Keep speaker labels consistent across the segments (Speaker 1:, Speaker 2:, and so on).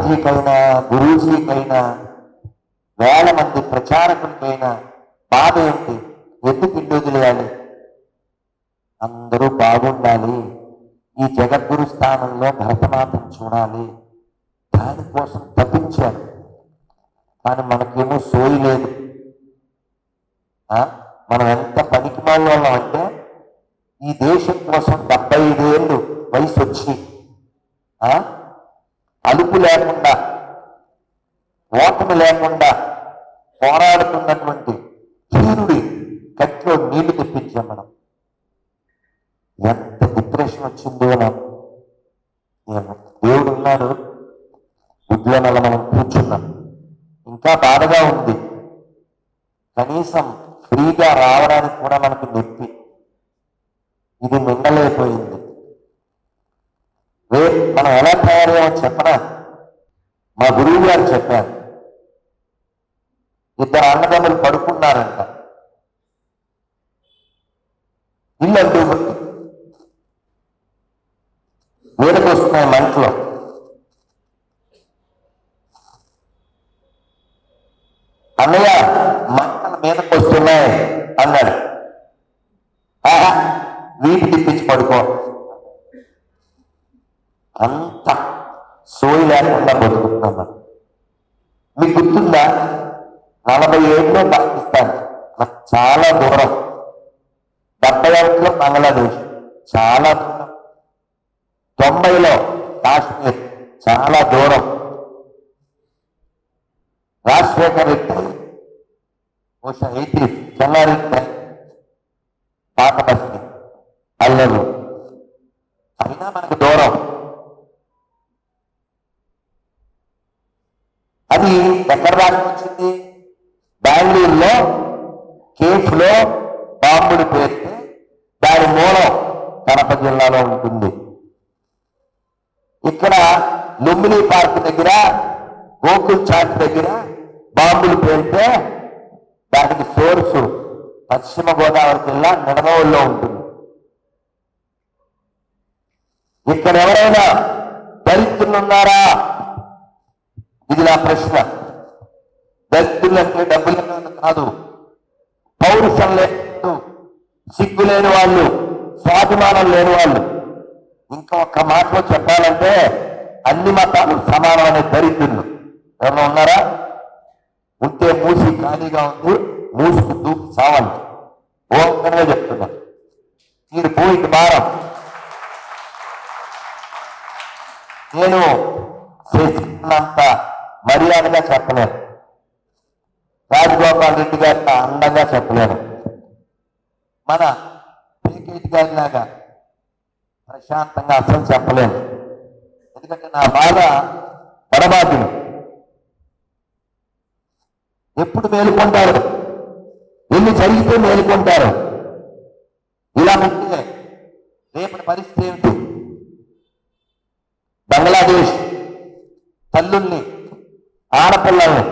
Speaker 1: స్వామీజీకైనా గురూజీకైనా వేల మంది ప్రచారకులకైనా బాధ ఏంటి? ఎందుకు ఇల్లు వదిలేయాలి? అందరూ బాగుండాలి, ఈ జగద్గురు స్థానంలో భరతమాతను చూడాలి, దానికోసం తప్పించారు. కానీ మనకేమో సోయి లేదు. మనం ఎంత పనికి వాళ్ళం అంటే ఈ దేశం కోసం 75 ఏళ్ళు వయసు వచ్చి అలుపు లేకుండా ఓటమి లేకుండా పోరాడుతున్నటువంటి ధీరుడి కట్లో నీళ్లు తెప్పించాం మనం. ఎంత డిప్రెషన్ వచ్చిందో నాకు. దేవుడు ఉన్నాడు, ఉద్యోగాల మనం కూర్చున్నాం. ఇంకా బాధగా ఉంది, కనీసం ఫ్రీగా రావడానికి కూడా మనకు నొప్పి. ఇది నిండలేకపోయింది. మనం ఎలా తయారయ్యామో చెప్పనా? మా గురువు గారు చెప్పారు, ఇద్దరు అన్నదమ్ములు పడుకున్నారంట. ఇల్లు అంటూ మీదకి వస్తున్నాయి మంటలో. అన్నయ్య మంటలు మీదకి వస్తున్నాయి అన్నాడు. ఆహా, వీటి తిప్పించి పడుకో. అంత సోయి లేకుండా బతుకుతున్నాం. మీకు గుర్తుందా? 40 ఏళ్ళలో పాకిస్తాన్, చాలా దూరం. 71లో బంగ్లాదేశ్, చాలా దూరం. 90లో కాశ్మీర్, చాలా దూరం. రాజశేఖర్ రెడ్డి బహుశా 80 చెన్నారెడ్డి పాత బస్తీ అల్లరు, అయినా మనకు దూరం. అది ఎక్కడ దాకా వచ్చింది? బెంగళూరులో కేఫ్లో బాంబులు పేరితే దాని మూలం కడప జిల్లాలో ఉంటుంది. ఇక్కడ లుంబిని పార్క్ దగ్గర, గోకుల్ చాట్ దగ్గర బాంబులు పేరితే దానికి సోర్సు పశ్చిమ గోదావరి జిల్లా నిడదవోలులో ఉంటుంది. ఇక్కడ ఎవరైనా దళితులు ఉన్నారా? ఇది నా ప్రశ్న. దళితులు అంటే డబ్బులు కాదు, పౌరుషం లేదు, సిగ్గు లేని వాళ్ళు, స్వాభిమానం లేని వాళ్ళు. ఇంకా ఒక్క మాటలో చెప్పాలంటే అన్ని మతాలు సమానమైన దరిద్రులు. ఎవరైనా ఉన్నారా? ఉంటే మూసి ఖాళీగా ఉంది, మూసుకు దూకు సావాలి. ఓంకరంగా చెప్తున్నా, మీరు పోయిన భారం. నేను చేసినంత మర్యాదగా చెప్పలేను, రాజగోపాల్ రెడ్డి గారిని అందంగా చెప్పలేను, మన పేకేటి గారి లాగా ప్రశాంతంగా అసలు చెప్పలేను. ఎందుకంటే నా బాధ పరమాత్మ. ఎప్పుడు మేలుకుంటారు? ఎన్ని జరిగితే మేలుకుంటారు? ఇలా ఉంటే రేపటి పరిస్థితి ఏమిటి? బంగ్లాదేశ్ తల్లుల్ని, ఆడపిల్లల్ని,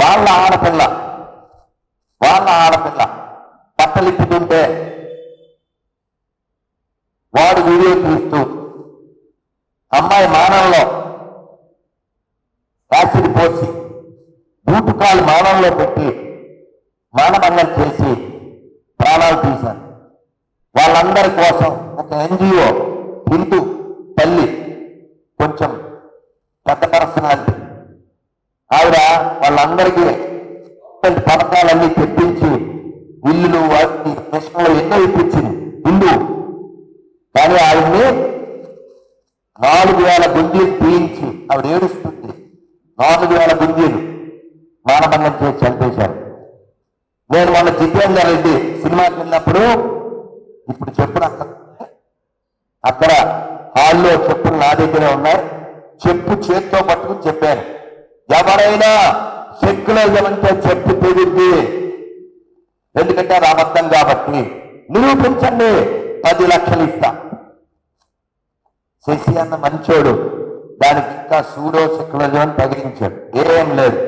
Speaker 1: వాళ్ళ ఆడపిల్ల బట్టలిప్పుతుంటే వాడు వీడియో తీస్తూ అమ్మాయి మానంలో యాసిడ్ పోసి బూటుకాలు మానంలో పెట్టి మానభంగం చేసి ప్రాణాలు తీశారు. వాళ్ళందరి కోసం ఒక ఎన్జిఓ, హిందూ తల్లి, కొంచెం పెద్ద పర్సనాలిటీ ఆవిడ, వాళ్ళందరికీ పథకాలన్నీ తెప్పించి ఇల్లులు, వాటిని కృష్ణలో ఎన్నో ఇప్పించింది ఇల్లు. కానీ ఆవిడ్ని 4000 గుంజీలు తీయించి ఆవిడ ఏడుస్తుంది. 4000 గుంజీలు మానభంగం చేసి చంపేశారు. నేను మొన్న జితేందర్ రెడ్డి సినిమాకి వెళ్ళినప్పుడు, ఇప్పుడు చెప్పులు అక్కడ హాల్లో చెప్పులు నా దగ్గరే ఉన్నాయి, చెప్పు చేత్తో పట్టుకుని చెప్పాను, ఎవరైనా సెక్యులరిజం అంటే చెప్పు తెగుద్ది, ఎందుకంటే అది అబద్ధం కాబట్టి నిరూపించండి, 10 లక్షలు ఇస్తా. శశి అన్న మంచోడు, దానికి ఇంకా సూడో సెక్యులరిజం అని తగిలించాడు. ఏం లేదు,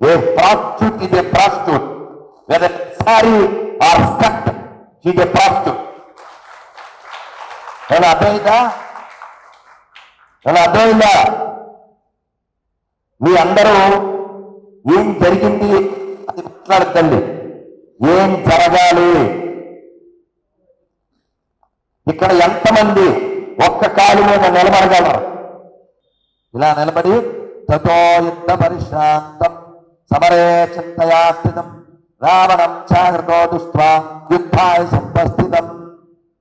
Speaker 1: ఏ ప్రాస్టిట్యూట్ ఇదే prostitute, whether saree or skirt, she's a prostitute. నేను అర్థమైందా? మీ అందరూ ఏం జరిగింది అది మాట్లాడద్దండి, ఏం జరగాలి. ఇక్కడ ఎంతమంది ఒక్క కాలు మీద నిలబడగలరు? ఇలా నిలబడి తతో యుద్ధ పరిశ్రాంతం సమరే చింతయా స్థితం రావణం చాగృతో దుష్ట్వా యుద్ధాయ సంపస్థితం.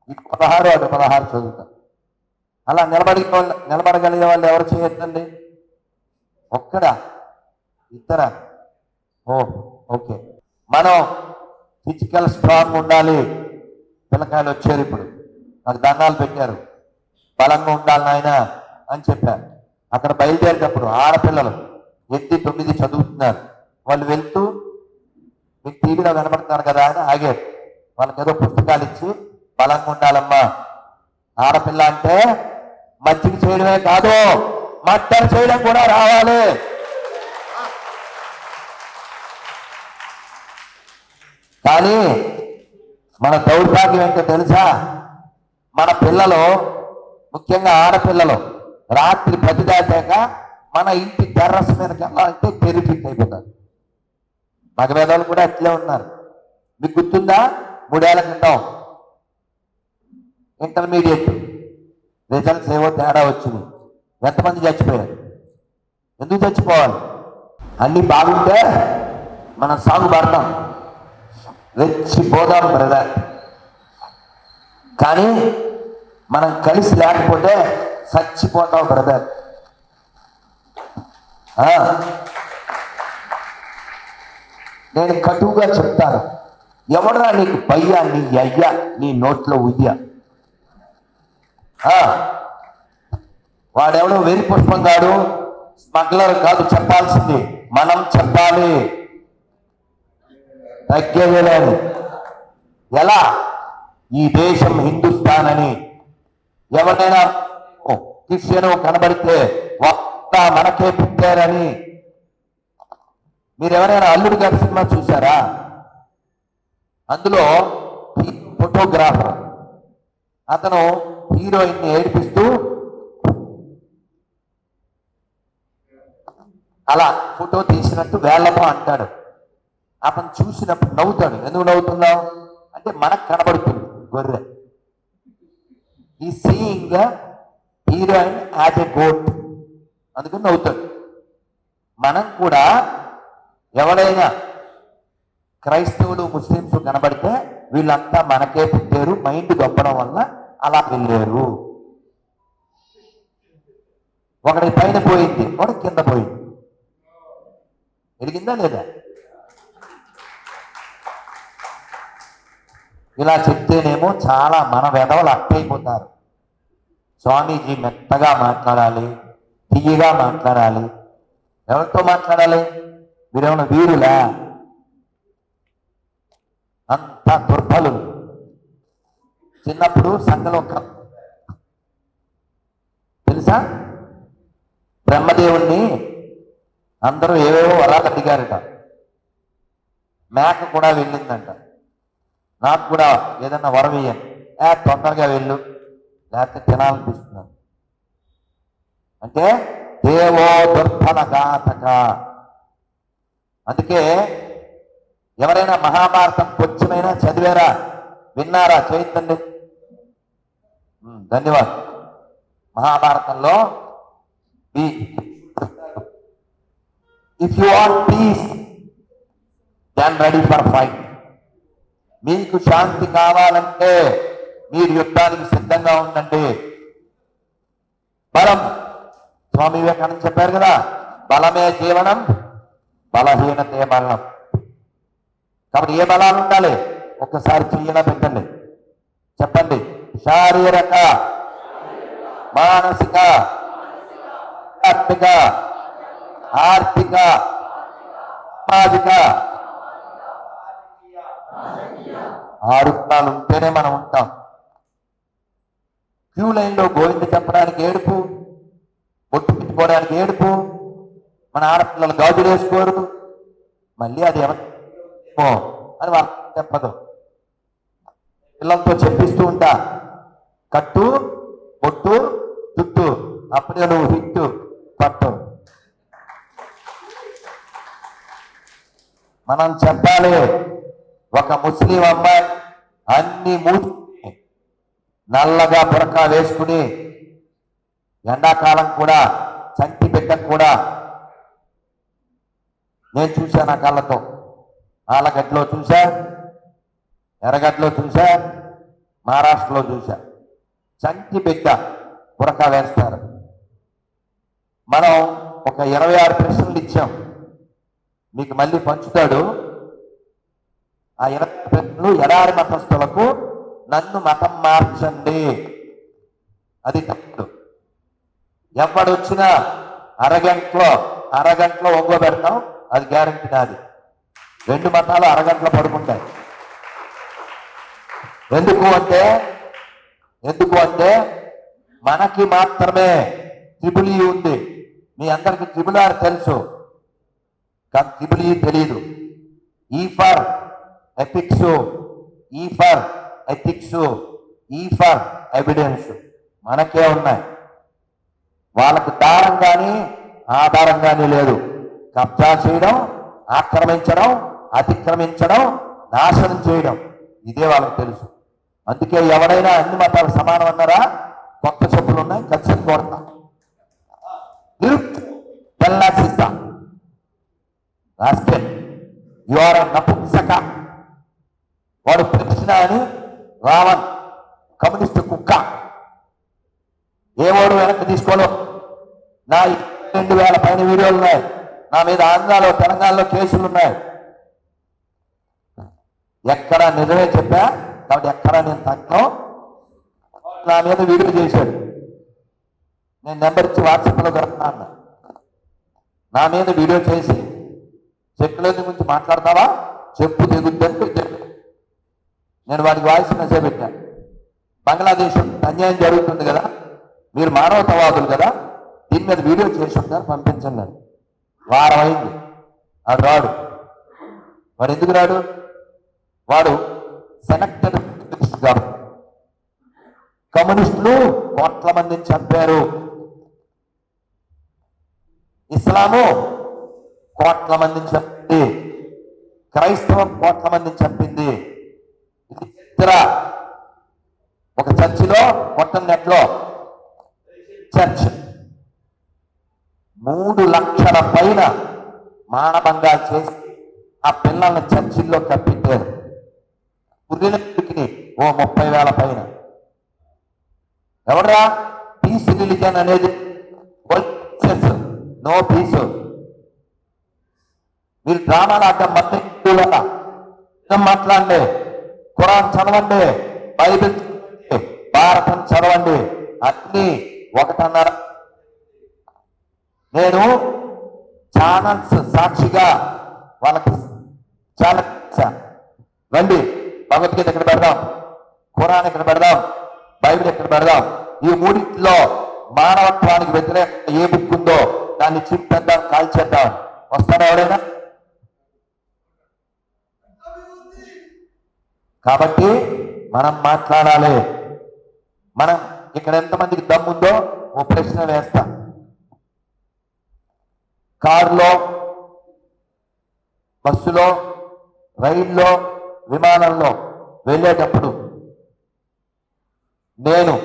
Speaker 1: 16 అటు 16 చదువుతాం. అలా నిలబడగలిగే వాళ్ళు ఎవరు చేయొద్దండి? ఒక్కడా ఇద్దరా? ఓకే. మనం ఫిజికల్ స్ట్రాంగ్ ఉండాలి. పిల్లకాయలు వచ్చారు, ఇప్పుడు నాకు దండాలు పెట్టారు, బలంగా ఉండాలి నాయన అని చెప్పారు. అక్కడ బయలుదేరేటప్పుడు ఆడపిల్లలు 8, 9 చదువుతున్నారు. వాళ్ళు వెళ్తూ మీకు టీవీలో కనబడుతున్నారు కదా అని ఆగారు. వాళ్ళకి ఏదో పుస్తకాలు ఇచ్చి బలంగా ఉండాలమ్మా, ఆడపిల్ల అంటే మజ్జిగ చేయడమే కాదు మట్టలు చేయడం కూడా రావాలి. కానీ మన దౌర్భాగ్యం ఏంటో తెలుసా? మన పిల్లలు, ముఖ్యంగా ఆడపిల్లలు, రాత్రి 10 దాటాక మన ఇంటి టెర్రస్ మీదకి వెళ్ళాలంటే టెరిఫిక్ అయిపోతారు. మగవేదాలు కూడా అట్లే ఉన్నారు. మీకు గుర్తుందా? 3 ఏళ్ల క్రితం ఇంటర్మీడియట్ రిజల్ట్స్ ఏవో తేడా వచ్చింది. ఎంతమంది చచ్చిపోయారు? ఎందుకు చచ్చిపోవాలి? అన్నీ బాగుంటే మనం సాగు పడతాం, రెచ్చిపోదాం బ్రదర్. కానీ మనం కలిసి లేకపోతే చచ్చిపోతాం బ్రదర్. నేను కటువుగా చెప్తాను, ఎవడరా నీకు పయ్యా, నీ అయ్యా, నీ నోట్లో ఉయ్యా? వాడెవడో వెరి పుష్పం కాదు, స్మగ్లర్ కాదు. చెప్పాల్సింది మనం చెప్పాలి, తగ్గేవేలేదు. ఎలా? ఈ దేశం హిందుస్థాన్ అని ఎవరైనా క్రిస్టియన్ కనబడితే వక్త మనకే పుట్టారని. మీరు ఎవరైనా అల్లుడు గారి సినిమా చూసారా? అందులో ఫోటోగ్రాఫర్ అతను హీరోయిన్ని ఏడిపిస్తూ అలా ఫోటో తీసినట్టు వేళ్ళతో అంటాడు. అతను చూసినప్పుడు నవ్వుతాడు. ఎందుకు నవ్వుతున్నావు అంటే మనకు కనబడుతుంది గొర్రె. ఈ seeing heroine as a goat, అందుకని నవ్వుతాడు. మనం కూడా ఎవరైనా క్రైస్తవులు ముస్లింస్ కనబడితే వీళ్ళంతా మనకే పుట్టారు, మైండ్ గొప్పడం వల్ల అలా వెళ్ళారు. ఒకటి పైన పోయింది, ఒకటి కింద పోయింది. ఎరిగిందా లేదా? ఇలా చెప్తేనేమో చాలా మన వెధవలు అట్టయిపోతారు. స్వామీజీ మెత్తగా మాట్లాడాలి, తీయగా మాట్లాడాలి. ఎవరితో మాట్లాడాలి? మీరేమన్నా వీరులా? అంత దుర్బలులు. చిన్నప్పుడు సంఘంలో తెలుసా, బ్రహ్మదేవుణ్ణి అందరూ ఏవేవో వరాలు అడిగారట. మేక కూడా వెళ్ళిందంట, నాకు కూడా ఏదన్నా వరం ఇయ్యండి. తొందరగా వెళ్ళు, లేకపోతే తినాలనిపిస్తున్నాను అంటే దేవో దుర్ఫల ఘాతక. అందుకే ఎవరైనా మహాభారతం కొంచెమైనా చదివారా, విన్నారా? చేయండి. ధన్యవాదం. మహాభారతంలో if you want peace then ready for fight. మీకు శాంతి కావాలంటే మీరు యుద్ధానికి సిద్ధంగా ఉండండి. బలం, స్వామి వివేకానంద చెప్పారు కదా, బలమే జీవనం, బలహీనతే మరణం. కాబట్టి ఏ బలాలు ఉండాలి? ఒక్కసారి చెయ్యన పెట్టండి, చెప్పండి. శారీరక, మానసిక, ఆత్మిక, ఆర్థిక, సామాజిక 6 గుణాలు ఉంటేనే మనం ఉంటాం. క్యూ లైన్లో గోవింద చెప్పడానికి ఏడుపు, బొట్టు పెట్టుకోవడానికి ఏడుపు. మన ఆడపిల్లలు గాజులు వేసుకోరు, మళ్ళీ అది ఏమో అని వాళ్ళు చెప్పదు. పిల్లలతో చెప్పిస్తూ ఉంటా, కట్టు, బొట్టు, చుట్టు, అప్పుడే నువ్వు హిట్టు పట్టు. మనం చెప్పాలి. ఒక ముస్లిం అమ్మాయి అన్ని మూసి నల్లగా బురకా వేసుకుని ఎండాకాలం కూడా చంటి బిడ్డకు కూడా నేను చూశాను ఆ కళ్ళతో. ఆలగడ్డలో చూశా, ఎర్రగడ్డలో చూశా, మహారాష్ట్రలో చూశా. చంటి బిడ్డ బురకా వేస్తారు. మనం ఒక 26 ప్రశ్నలు ఇచ్చాం, మీకు మళ్ళీ పంచుతాడు. ఆ 20 ప్రశ్నలు ఎడారి మతస్థులకు నన్ను మతం మార్చండి, అది తప్పుడు. ఎవడొచ్చినా అరగంటలో ఒంగో పెడతాం, అది గ్యారంటీ నాది. 2 మతాలు అరగంటలో పడుకుంటాయి. ఎందుకు అంటే మనకి మాత్రమే ట్రిపుల్ ఈ ఉంది. మీ అందరికి ట్రిపుల్ ఆర్ తెలుసు, కానీ ట్రిపుల్ ఈ తెలియదు. ఈ ఫర్ ఎథిక్స్, ఈ ఫర్ ఎవిడెన్స్ మనకే ఉన్నాయి. వాళ్ళకు దారం కానీ ఆధారం కానీ లేదు. కబ్జా చేయడం, ఆక్రమించడం, అతిక్రమించడం, నాశనం చేయడం, ఇదే వాళ్ళకి తెలుసు. అందుకే ఎవరైనా అన్ని మతాలు సమానం అన్నారా, కొత్త చెప్పులు ఉన్నాయి, ఖచ్చితంగా కొడతా, తెల్లాసిస్తా. రాస్తే యువర్ నపుంసక, వాడు ప్రశ్న అని రావణ్ కమ్యూనిస్టు కుక్క, ఏ వాడు వెనక్కి తీసుకోలేవు. నా 2000 పైన వీడియోలు ఉన్నాయి. నా మీద ఆంధ్రాలో తెలంగాణలో కేసులు ఉన్నాయి. ఎక్కడ నిజమే చెప్పా కాబట్టి ఎక్కడ నేను తగ్గను. నా మీద వీడియో చేశాడు, నేను నెంబర్ ఇచ్చి వాట్సాప్లో దొరుకుతున్నా అన్న. నా మీద వీడియో చేసి చెక్కులేని గురించి మాట్లాడతావా, చెప్పు దిగుద్దంటూ నేను వాడికి వాయిస్ మెసేజ్ పెట్టాను. బంగ్లాదేశ్ అన్యాయం జరుగుతుంది కదా, మీరు మానవతావాదులు కదా, దీని మీద వీడియో చేసి ఉంటారు, పంపించండి అని. వారం అయింది, వాడు రాడు. వాడు ఎందుకు రాడు? వాడు సెలెక్టెడ్ గారు. కమ్యూనిస్టులు కోట్ల మందిని చంపారు, ఇస్లాము కోట్ల మందిని చంపింది, క్రైస్తవం కోట్ల మందిని చంపింది. ఇది చరిత్ర. ఒక చర్చిలో కొట్టనెట్లో చర్చ్ 3 లక్షల పైన మానభంగాలు చేసి ఆ పిల్లల్ని చర్చిల్లో కప్పించారు. పురినకి ఓ 30,000 పైన. ఎవరా పీస్ రిలీజన్ అనేది? No peace. మీరు డ్రామాలు ఆడటం మొత్తం మాట్లాడండి, ఖురాన్ చదవండి, బైబిల్ చదవండి, భారతం చదవండి, అన్ని ఒకటన్నర. నేను ఛానల్స్ సాక్షిగా వాళ్ళకి చాలా రండి, భగవద్గీత ఇక్కడ పెడదాం, ఖురాన్ ఇక్కడ పెడదాం, బైబిల్ ఇక్కడ పెడదాం. ఈ మూడింటిలో మానవత్వానికి వ్యతిరేకంగా ఏ బుక్ ఉందో దాన్ని చింపేద్దాం, కాల్చేద్దాం. వస్తారా ఎవరైనా? కాబట్టి మనం మాట్లాడాలి. మనం ఇక్కడ ఎంతమందికి దమ్ముందో ఓ ప్రశ్న వేస్తా. కారులో, బస్సులో, రైల్లో, విమానంలో వెళ్ళేటప్పుడు నేను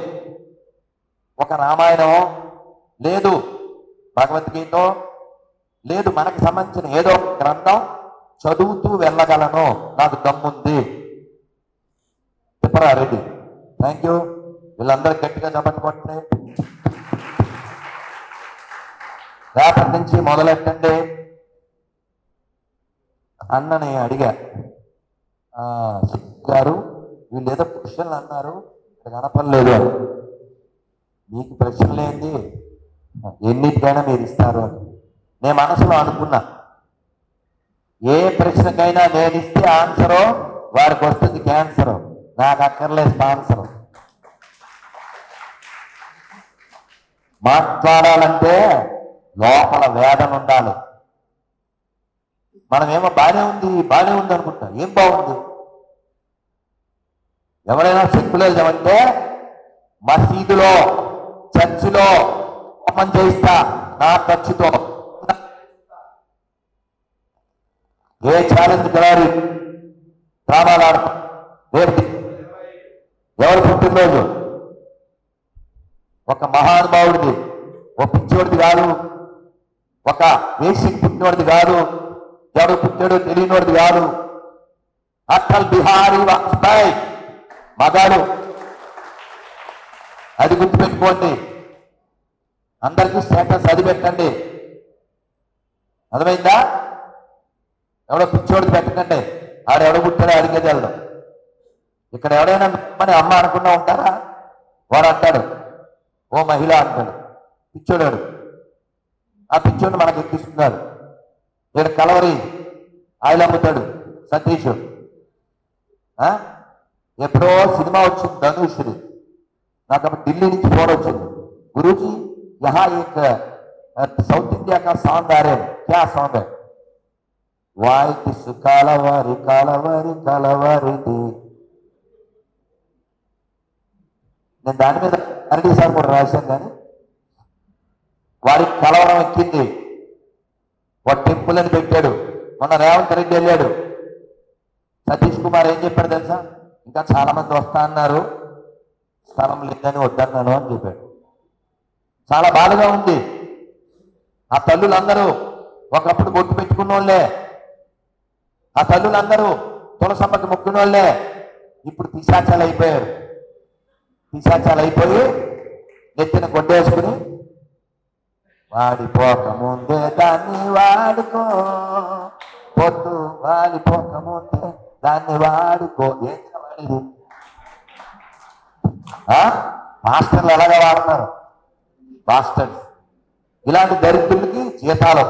Speaker 1: ఒక రామాయణమో లేదు భగవద్గీత లేదు మనకు సంబంధించిన ఏదో గ్రంథం చదువుతూ వెళ్ళగలను, నాకు దమ్ముంది. చెప్పరా రెడ్డి? Thank you. వీళ్ళందరూ గట్టిగా చెప్పట్టుకోండి. రేపటి నుంచి మొదలెట్టండి. అన్నని అడిగా, గారు వీళ్ళు ఏదో ప్రశ్నలు అన్నారు, ఇక్కడ కనపడలేదు అని. మీకు ప్రశ్నలు ఏంది, ఎన్నిటికైనా మీరు ఇస్తారు అని నేను మనసులో అనుకున్నా. ఏ ప్రశ్నకైనా నేను ఇస్తే ఆన్సరో వారికి వస్తుంది క్యాన్సరు, నాకు అక్కర్లేదు స్పాన్సరు. మాట్లాడాలంటే లోపల వేదన ఉండాలి. మనమేమో బాగానే ఉంది అనుకుంటా. ఏం బాగుంది? ఎవరైనా సెక్యులరిజం అంటే మసీదులో, చర్చిలో హోమం చేయిస్తా నా ఖర్చుతో. ఏ ఛాలెంజ్ గెలాలి డ్రామాలు ఆడతాం. రేపు ఎవరు పుట్టినరోజు ఒక మహానుభావుడిది, ఒక పిచ్చోడిది కాదు, ఒక వేసికి పుట్టినోడిది కాదు, ఎవడు పుట్టాడో తెలియనోడిది కాదు. అటల్ బిహారీ వాజ్పేయి మగాడు. అది గుర్తుపెట్టుకోండి. అందరికీ స్టేటస్ అది పెట్టండి. అర్థమైందా? ఎవడో పిచ్చోడిది పెట్టకండి. ఆడు ఎవడో పుట్టాడో అడిగేది వెళ్దాం. ఇక్కడ ఎవడైనా మన అమ్మ అనుకున్నా ఉంటారా? వాడు అంటాడు ఓ మహిళ అంటాడు, పిచ్చోడాడు. ఆ పిచ్చోడిని మనకు ఎక్కిస్తున్నాడు. నేను కలవరి ఆయిల్ అమ్ముతాడు సతీష్. ఎప్పుడో సినిమా వచ్చింది ధనుష్ది, నాకు అప్పుడు ఢిల్లీ నుంచి ఫోన్ వచ్చింది, గురూజీ యహా ఏక్ సౌత్ ఇండియా కా సాంగ్ ఆ రే క్యా సాంగ్ है? వాయిస్ కలవరి కలవరి కలవరిది. నేను దాని మీద అరటి సార్ కూడా రాశాను. కానీ వాడికి కలవరం ఎక్కింది. వాడు టెంపుల్ అని పెట్టాడు. మొన్న రేవంత్ రెడ్డి వెళ్ళాడు. సతీష్ కుమార్ ఏం చెప్పాడు తెలుసా? ఇంకా చాలా మంది వస్తా అన్నారు, స్థలం లేదని వద్దన్నాను అని చెప్పాడు. చాలా బాధగా ఉంది. ఆ తల్లులందరూ ఒకప్పుడు బొట్టు పెట్టుకున్న వాళ్ళే, ఆ తల్లులందరూ తులసమ్మకి మొక్కిన వాళ్ళే ఇప్పుడు పిశాచాలు అయిపోయారు. పిశాచాలు అయిపోయి నెత్తిన కొట్టేసుకుని వాడిపోక ముందే దాన్ని వాడుకో, పొద్దు వాడిపోక ముందే దాన్ని వాడుకో. ఏంటి వాడిది? మాస్టర్లు ఎలాగా వాడుతున్నారు? మాస్టర్స్ ఇలాంటి దరిద్రులకి జీతాలు.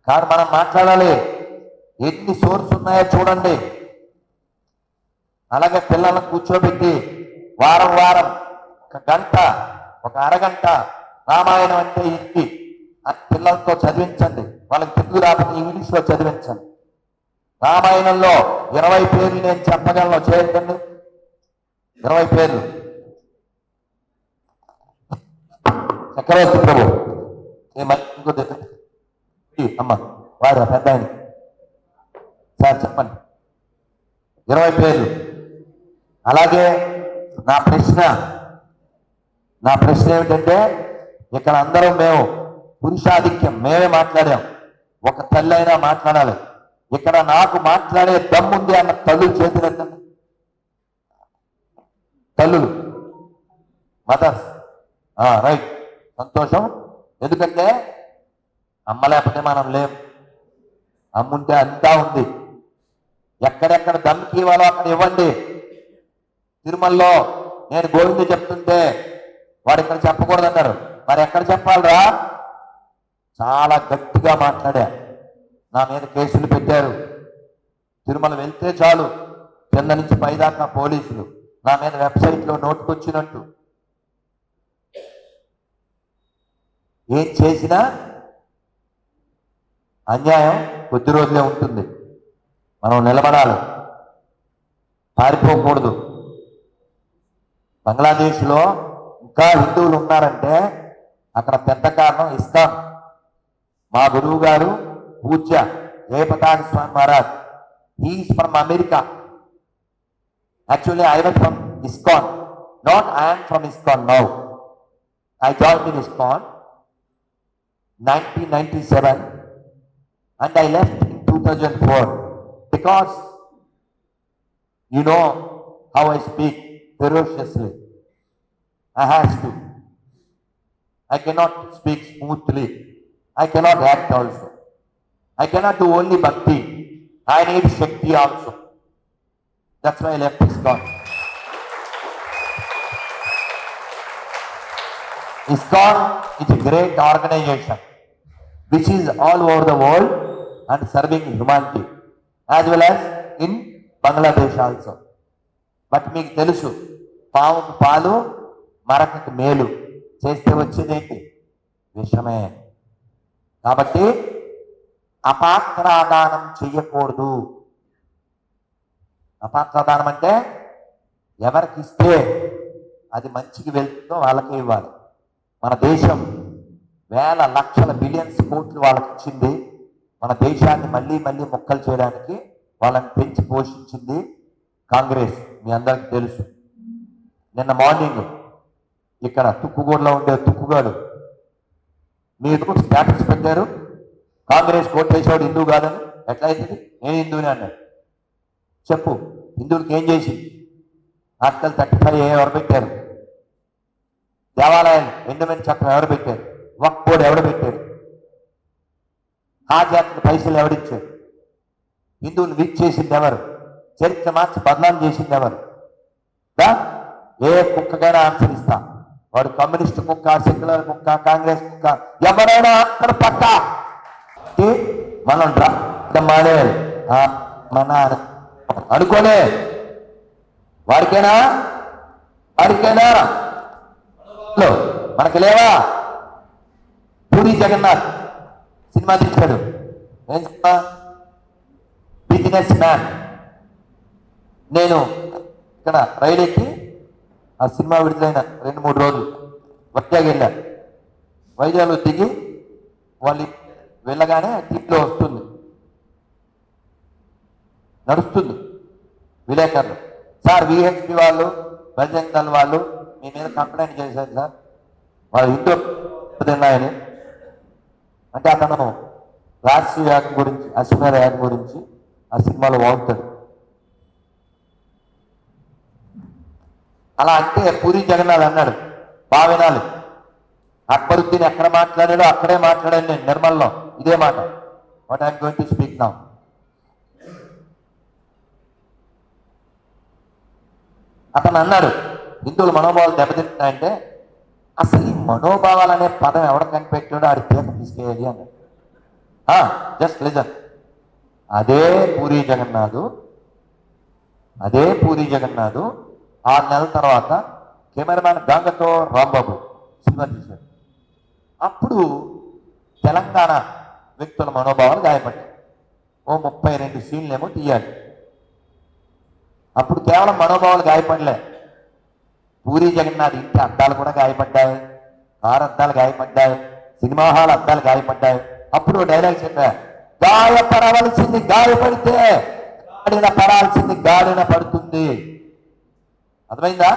Speaker 1: కానీ మనం మాట్లాడాలి. ఎన్ని సోర్స్ ఉన్నాయో చూడండి. అలాగే పిల్లలను కూర్చోబెట్టి వారం వారం ఒక గంట, ఒక అరగంట రామాయణం అంటే ఇంటి పిల్లలతో చదివించండి. వాళ్ళకి తెలుగు రాకపోతే ఇంగ్లీష్లో చదివించండి. రామాయణంలో 20 పేర్లు నేను చెప్పగలను, చేయండి. 20 పేర్లు. చక్రవర్తి ప్రభు అమ్మ వారు పెద్ద ఆయన సార్ చెప్పండి. 20 పేర్లు. అలాగే నా ప్రశ్న ఏమిటంటే, ఇక్కడ అందరం మేము పురుషాధిక్యం మేమే మాట్లాడాం. ఒక తల్లి అయినా మాట్లాడాలి. ఇక్కడ నాకు మాట్లాడే దమ్ముంది అన్న తల్లులు చేతులెత్తండి. తల్లులు, మదర్స్. రైట్, సంతోషం. ఎందుకంటే అమ్మ లేకపోతే మనం లేం. అమ్ముంటే అంతా ఉంది. ఎక్కడెక్కడ దమ్కి ఇవ్వాలో అక్కడ ఇవ్వండి. తిరుమలలో నేను గోవింద చెప్తుంటే వాడు ఇక్కడ చెప్పకూడదన్నారు. మరి ఎక్కడ చెప్పాలరా? చాలా గట్టిగా మాట్లాడా. నా మీద కేసులు పెట్టారు. తిరుమల వెళ్తే చాలు కింద నుంచి పైదాకా పోలీసులు నా మీద వెబ్సైట్లో నోటుకొచ్చినట్టు. ఏం చేసినా అన్యాయం కొద్ది రోజులే ఉంటుంది. మనం నిలబడాలి, పారిపోకూడదు. బంగ్లాదేశ్లో ఇంకా హిందువులు ఉన్నారంటే అక్కడ పెద్ద కారణం ఇస్కాన్. మా గురువు గారు పూజ్య Jayapataka Swami Maharaj, he's from America. Actually I was from ISKCON, not I am from ISKCON now. I joined in ISKCON 1997 and I left in 2004 because you know how I speak ferociously. I have to. I cannot speak smoothly. I cannot act also. I cannot do only bhakti. I need Shakti also. That's why I left ISKCON. ISKCON is a great organization which is all over the world and serving humanity as well as in Bangladesh also. But మీకు తెలుసు, పావుకు పాలు మరకకు మేలు చేస్తే వచ్చేదేంటి? విషమే. కాబట్టి అపాత్రాదానం చెయ్యకూడదు. అపాత్రాదానం అంటే ఎవరికి ఇస్తే అది మంచికి వెళ్తుందో వాళ్ళకే ఇవ్వాలి. మన దేశం వేల లక్షల బిలియన్స్ కోట్లు వాళ్ళకి ఇచ్చింది. మన దేశాన్ని మళ్ళీ మళ్ళీ ముక్కలు చేయడానికి వాళ్ళని పెంచి పోషించింది కాంగ్రెస్. మీ అందరికీ తెలుసు. నిన్న మార్నింగ్ ఇక్కడ తుక్కుగూడలో ఉండే తుక్కుగాడు మీరు స్టేటస్ పెట్టారు, కాంగ్రెస్ కోటేశ్వరుడు హిందూ కాదని. ఎట్లా అవుతుంది? నేను హిందూని అన్నాడు. చెప్పు, హిందువులకి ఏం చేసి? ఆర్టికల్ 35 ఎవరు పెట్టారు? దేవాలయాలు ఎండమెంట్ చట్టం ఎవరు పెట్టారు? వక్ఫ్ బోర్డు ఎవరు పెట్టారు? హాజాత్కి పైసలు ఎవరిచ్చారు? హిందువులు వీక్ చేసింది ఎవరు? చరిత్ర మార్చి బదనాం చేసింది ఎవరు? ఏ కుక్కగానే ఆన్సర్ ఇస్తా. వాడు కమ్యూనిస్ట్ కుక్క, సెక్యులర్ కుక్క, కాంగ్రెస్ కుక్క, ఎవరైనా ఆన్సర్ పక్క. మనం మానే మన అనుకోలే. వాడికేనా మనకి లేవా? పూరి జగన్నాథ్ సినిమా తీశాడు. ఏం సినిమా? Business man. నేను ఇక్కడ రైలు ఎక్కి ఆ సినిమా విడుదలైన 2-3 రోజులు వైజాగ్ వెళ్ళా. వైజాగ్లో దిగి వాళ్ళు వెళ్ళగానే టీవీలో వస్తుంది, నడుస్తుంది విలేకరులు. సార్, విహెచ్పి వాళ్ళు, బజరంగ్ దళ్ వాళ్ళు మీ మీద కంప్లైంట్ చేశారు సార్, వాళ్ళు హిందూ తిన్నాయని. అంటే అతను రాజకీయ యాగం గురించి, అశ్వమేధ యాగం గురించి ఆ సినిమాలో వాడుతాడు. అలా అంటే పూరి జగన్నాథ్ అన్నాడు, బాగా వినాలి. అక్బరుద్దీన్ ఎక్కడ మాట్లాడాడో అక్కడే మాట్లాడాను నేను నిర్మల్లో, ఇదే మాట. What I'm going to speak now. అతను అన్నాడు, హిందువుల మనోభావాలు దెబ్బతింటున్నాయంటే అసలు ఈ మనోభావాలు అనే పదం ఎవడ కనిపెట్టాడో ఆడి పేరు తీసుకెళ్ళాలి అన్నాడు. Just listen. అదే పూరి జగన్నాథ్ 6 నెలల తర్వాత కెమెరామ్యాన్ గంగతో రాంబాబు సినిమా తీశాడు. అప్పుడు తెలంగాణ వ్యక్తుల మనోభావాలు గాయపడ్డాయి. ఓ 32 సీన్లేమో తీయాలి. అప్పుడు కేవలం మనోభావాలు గాయపడలే, పూరి జగన్నాథ్ ఇంటి అద్దాలు కూడా గాయపడ్డాయి, కారు అద్దాలు గాయపడ్డాయి, సినిమా హాల్ అద్దాలు గాయపడ్డాయి. అప్పుడు డైలాగ్ చెప్పా, గాయపడవలసింది గాయపడితే గాడిన పడాల్సింది గాడిన పడుతుంది. అర్థమైందా?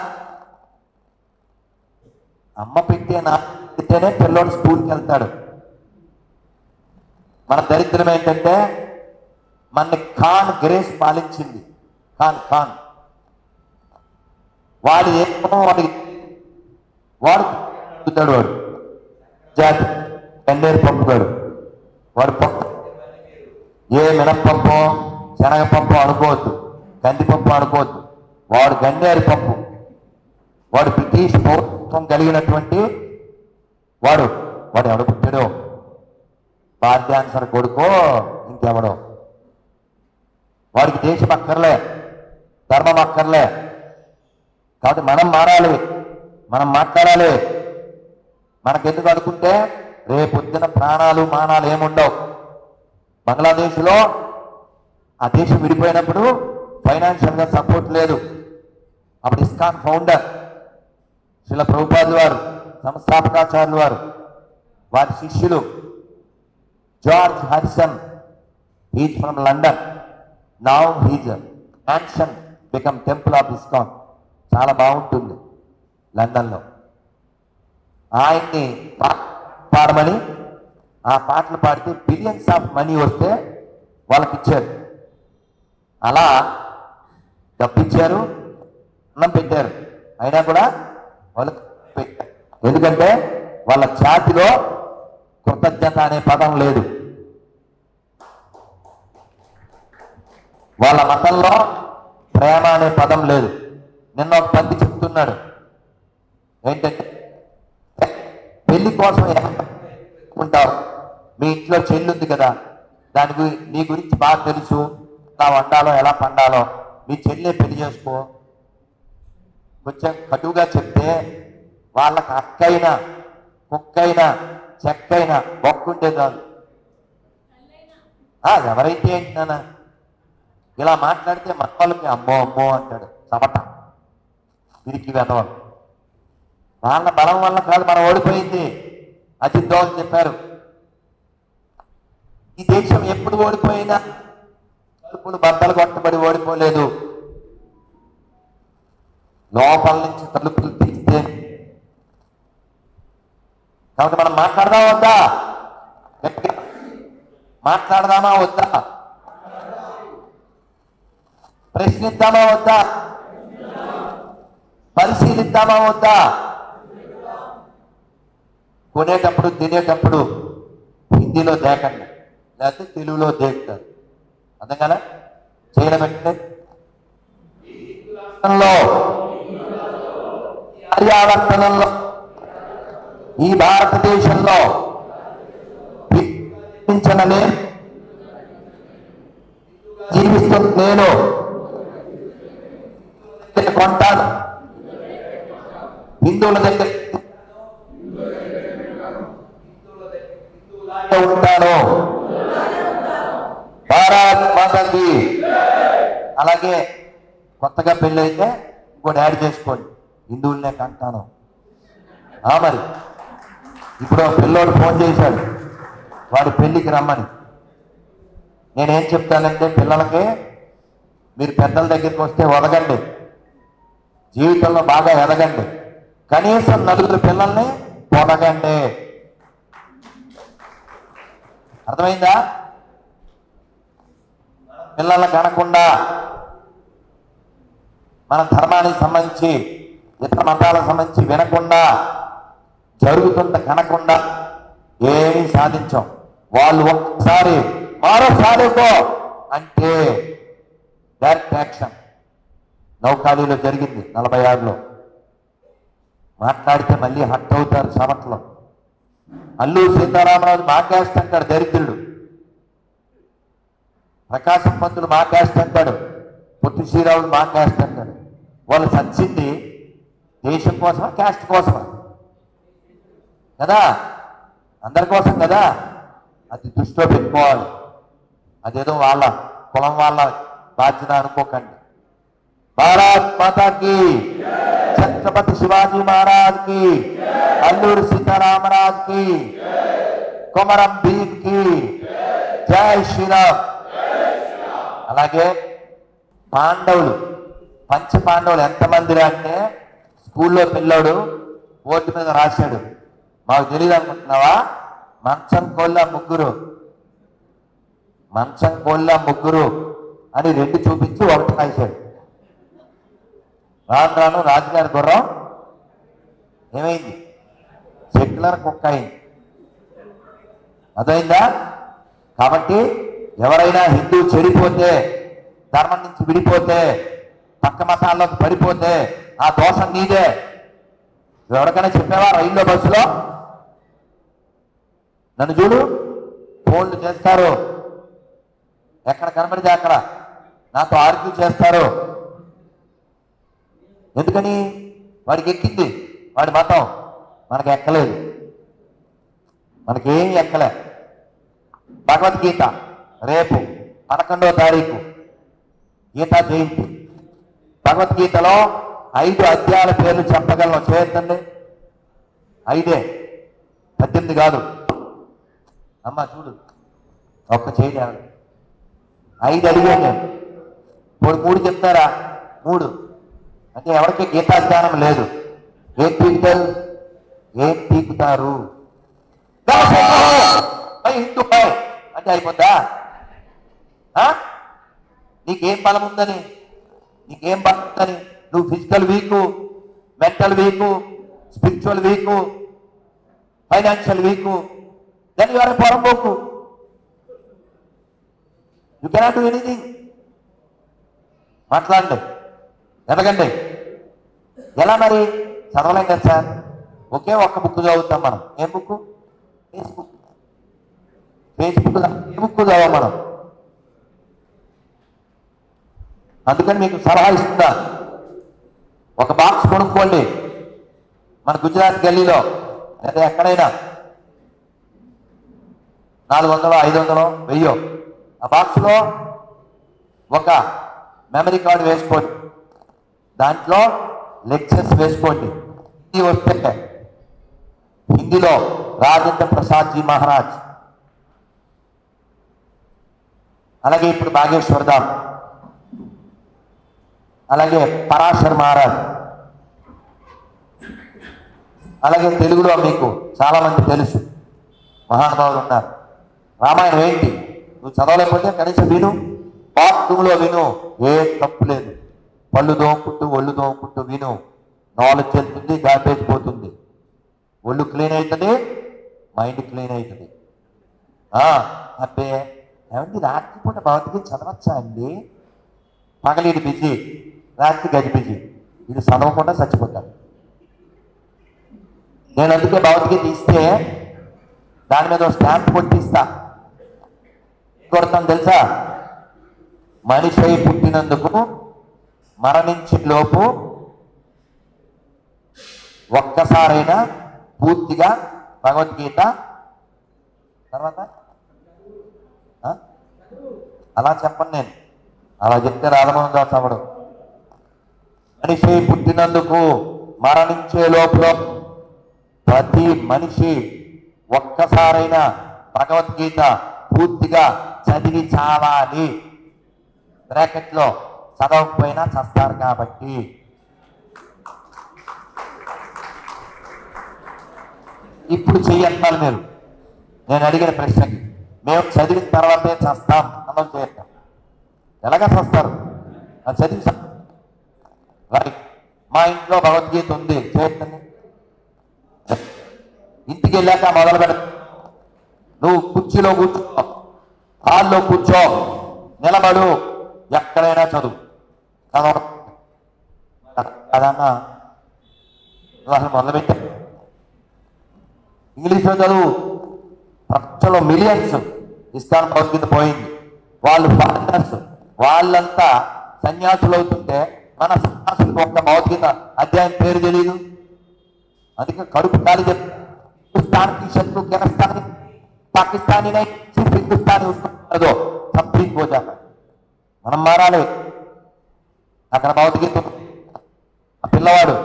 Speaker 1: అమ్మ పెట్టేనే పిల్లోడు స్కూల్కి వెళ్తాడు. మన దరిద్రం ఏంటంటే మన ఖాన్ గ్రేస్ పాలించింది. ఖాన్ వాడు ఏమో వాడు జాతి గన్నేరు పంపుతాడు. వాడు పప్పు ఏ మినప్పంపో శనగపంపు అనుకోవద్దు, కందిపప్పు అనుకోవద్దు. వాడు గన్నేరు పప్పు. వాడు బ్రిటిష్ పౌరత్వం కలిగినటువంటి వాడు ఎవడు పుట్టాడో, భారతీయాన్సర్ కొడుకో ఇంకెవడో. వాడికి దేశం అక్కర్లే, ధర్మం అక్కర్లే. కాబట్టి మనం మారాలి, మనం మాట్లాడాలి. మనకెందుకు అనుకుంటే రేపొద్దున ప్రాణాలు మానాలు ఏముండవు. బంగ్లాదేశ్లో ఆ దేశం విడిపోయినప్పుడు ఫైనాన్షియల్గా సపోర్ట్ లేదు. అప్పుడు ఇస్కాన్ ఫౌండర్ శ్రీల ప్రభుపాదులు వారు, సంస్థాపకాచార్యులు వారు, వారి శిష్యులు George Harrison, he's from London. Now he's mansion become temple of ISKCON. చాలా బాగుంటుంది లండన్లో. ఆయన్ని పాడమని ఆ పాటలు పాడితే బిలియన్స్ ఆఫ్ మనీ వస్తే వాళ్ళకి ఇచ్చారు. అలా డబ్బిచ్చారు, అన్నం పెట్టారు, అయినా కూడా వాళ్ళకి పెట్టారు. ఎందుకంటే వాళ్ళ జాతిలో కృతజ్ఞత అనే పదం లేదు, వాళ్ళ మతంలో ప్రేమ అనే పదం లేదు. నిన్న ఒక పంది చెప్తున్నాడు ఏంటంటే, పెళ్లి కోసం ఉంటావు, మీ ఇంట్లో చెల్లి ఉంది కదా, నీ గురించి బాగా తెలుసు, ఎలా వండాలో ఎలా పండాలో, మీ చెల్లె పెళ్లి చేసుకో. కొంచెం కటువుగా చెప్తే వాళ్ళకి అక్కైనా కుక్కైనా చెక్కైనా బొక్కుంటే చాలు. ఎవరైతే ఏంటి నాన్న ఇలా మాట్లాడితే మన వాళ్ళకి అమ్మో అమ్మో అంటాడు. చమట వీరికి వెనవాళ్ళు. వాళ్ళ బలం వల్ల కాదు మనం ఓడిపోయింది. అజిత్ దోవల్ చెప్పారు, ఈ దేశం ఎప్పుడు ఓడిపోయినా తలుపులు బద్దలు కొట్టబడి ఓడిపోలేదు, లోపల నుంచి తలుపులు తీస్తే. కాబట్టి మనం మాట్లాడదామా వద్దా? మాట్లాడదామా వద్దా? ప్రశ్నిద్దామా వద్దా? పరిశీలిద్దామా వద్దా? కొనేటప్పుడు తినేటప్పుడు హిందీలో దేకండి, లేకపోతే తెలుగులో దేకుతారు. అర్థం కదా? చేయడం పెట్టండి. పర్యావర్తనంలో ఈ భారతదేశంలో జీవిస్తున్న నేను కొంటాను, హిందువుల దగ్గర ఉంటాను. భారత్ మాతాకి. అలాగే కొత్తగా పెళ్ళి అయితే ఇంకోటి యాడ్ చేసుకోండి, హిందువులనే కంటాను. మరి ఇప్పుడు పిల్లోడు ఫోన్ చేశాడు వాడి పెళ్లికి రమ్మని. నేనేం చెప్తానంటే, పిల్లలకి మీరు పెద్దల దగ్గరికి వస్తే ఒదగండి, జీవితంలో బాగా ఎదగండి, కనీసం నలుగురు పిల్లల్ని పొదగండి. అర్థమైందా? పిల్లల్ని కనకుండా, మన ధర్మానికి సంబంధించి ఇతర మతాలకు సంబంధించి వినకుండా, జరుగుతుంట కనకుండా ఏమీ సాధించాం. వాళ్ళు ఒక్కసారి మరోసారికో అంటే డైరెక్ట్ యాక్షన్. నౌకాలీలో జరిగింది 46లో. మాట్లాడితే మళ్ళీ హట్ అవుతారు సమట్లో. అల్లూరు సీతారామరాజు మా క్యాస్ట్ అంటాడు దరిద్రుడు, ప్రకాశం పంతులు మా క్యాస్ట్ అంటాడు, పొట్టి శ్రీరాములు మా క్యాస్ట్ అంటాడు. వాళ్ళు చచ్చింది దేశం కోసమా క్యాస్ట్ కోసమా? కదా, అందరి కోసం కదా. అది దృష్టిలో పెట్టుకోవాలి. అదేదో వాళ్ళ కులం వాళ్ళ బాధ్యత అనుకోకండి. భారత్ మాతాకి, ఛత్రపతి శివాజీ మహారాజ్ కి, అల్లూరి సీతారామరాజు కి, కొమరం భీమ్ కి జై శ్రీరామ్. అలాగే పాండవులు, పంచ పాండవులు ఎంతమంది అంటే స్కూల్లో పిల్లోడు బోర్డు మీద రాశాడు, మాకు తెలియదు అనుకుంటున్నావా, మంచం కోళ్ళ ముగ్గురు, మంచం కోళ్ళ ముగ్గురు అని 2 చూపించి 1 రాశాడు. రాను రాను రాజుగారి గుర్రం ఏమైంది? సెక్యులర్ కుక్క అయింది. అదైందా? కాబట్టి ఎవరైనా హిందూ చెడిపోతే, ధర్మం నుంచి విడిపోతే, పక్క మతాల్లోకి పడిపోతే ఆ దోషం నీదే. ఎవరికైనా చెప్పావా? రైల్లో బస్సులో నన్ను చూడు, ఫోన్లు చేస్తారు, ఎక్కడ కనబడితే అక్కడ నాతో ఆర్గ్యూ చేస్తారు. ఎందుకని? వాడికి ఎక్కింది వాడి మతం, మనకి ఎక్కలేదు, మనకేం ఎక్కలే. భగవద్గీత రేపు 11వ తారీఖు గీతా జయంతి. భగవద్గీతలో 5 అధ్యాయాల పేర్లు చెప్పగలను, చేయొద్దండి. 5, 18 కాదు. అమ్మ చూడు, ఒక్క చేయలేదు. 5 అడిగాను నేను. ఇప్పుడు 3 చెప్తారా? 3 అంటే ఎవరికి గీతా జ్ఞానం లేదు. ఏం పీకుతారు? ఏం పీకుతారు? హిందూ అంటే అయిపోద్దా? నీకేం బలం ఉందని, నీకేం బలం ఉందని? నువ్వు physical weak, mental weak, spiritual weak, financial weak, then you are a పొరంబోకు. You cannot do anything. మాట్లాడండి, ఎదగండి. ఎలా మరి? చదవలేం కదా సార్. ఒకే ఒక్క బుక్ చదువుతాం మనం. ఏం బుక్? ఫేస్బుక్. ఫేస్బుక్ ఏ బుక్ చదవం మనం. అందుకని మీకు సలహా ఇస్తుందా, ఒక బాక్స్ కొనుక్కోండి. మన గుజరాత్ గల్లీలో లేదా ఎక్కడైనా 400, 500, 1000 ఆ బాక్స్లో ఒక మెమరీ కార్డు వేసుకోండి, దాంట్లో లెక్చర్స్ వేసుకోండి. హిందీ వస్తే హిందీలో రాజేంద్ర ప్రసాద్ జీ మహారాజ్, అలాగే ఇప్పుడు బాగేశ్వర్ ధామ్, అలాగే పరాశర్ మహారాజ్, అలాగే తెలుగులో మీకు చాలా మంది తెలుసు మహానుభావులు ఉన్నారు. రామాయణం ఏంటి నువ్వు చదవలేకపోతే కనీసం విను, బాత్రూంలో విను, ఏ తప్పు లేదు. పళ్ళు దోముకుంటూ ఒళ్ళు దోముకుంటూ విను, నాలెడ్జ్ వెళ్తుంది, గార్బేజ్ పోతుంది, ఒళ్ళు క్లీన్ అవుతుంది, మైండ్ క్లీన్ అవుతుంది. అబ్బే ఏమండి రాత్రిపూట భగవద్గీత చదవచ్చా అండి? పగలీడు బిజీ, రాత్రి గది బిజీ, ఇది చదవకుండా చచ్చిపోతాడు. నేను అందుకే భగవద్గీత ఇస్తే దాని మీద స్టాంప్ కొట్టిస్తా. కొడతాను తెలుసా? మనిషి అయి పుట్టినందుకు మరణించి లోపు ఒక్కసారైనా పూర్తిగా భగవద్గీత తర్వాత అలా చెప్పను నేను, అలా చెప్తే రాధమోహన్ దాస్ అవడు. మనిషి పుట్టినందుకు మరణించే లోపల ప్రతి మనిషి ఒక్కసారైనా భగవద్గీత పూర్తిగా చదివి చావాలి. బ్రాకెట్లో చదవకపోయినా చస్తారు కాబట్టి. ఇప్పుడు చెయ్యాలి మీరు నేను అడిగిన ప్రశ్నకి. మేము చదివిన తర్వాతే చస్తాం అన్నది చేస్తాం. ఎలాగా చస్తారు? అది చదివి రైట్. మా ఇంట్లో భగవద్గీత ఉంది చేయండి. ఇంటికి వెళ్ళాక మొదలు పెడ, నువ్వు కుర్చీలో కూర్చో, హాల్లో కూర్చో, నిలబడు, ఎక్కడైనా చదువు. అదన్నా నువ్వు అసలు మొదలుపెట్టా. ఇంగ్లీష్లో చదువు. ప్రపంచంలో మిలియన్స్ ఇస్కాన్ భగవద్గీత పోయింది. వాళ్ళు ఫారినర్స్, వాళ్ళంతా సన్యాసులు అవుతుంటే మన సన్యాసులకు ఒక్క భగవద్గీత అధ్యాయం పేరు తెలియదు. అందుకే కడుపు ఖాళీ చెప్పి हिंदुस्तान की शत्रु गिरफ्तानी पाकिस्तानी नहीं सिर्फ हिंदुस्तानी उसको कर दो सब ठीक हो जाता. మనం మారాలి. అక్కడ భగవద్గీత ఆ పిల్లవాడు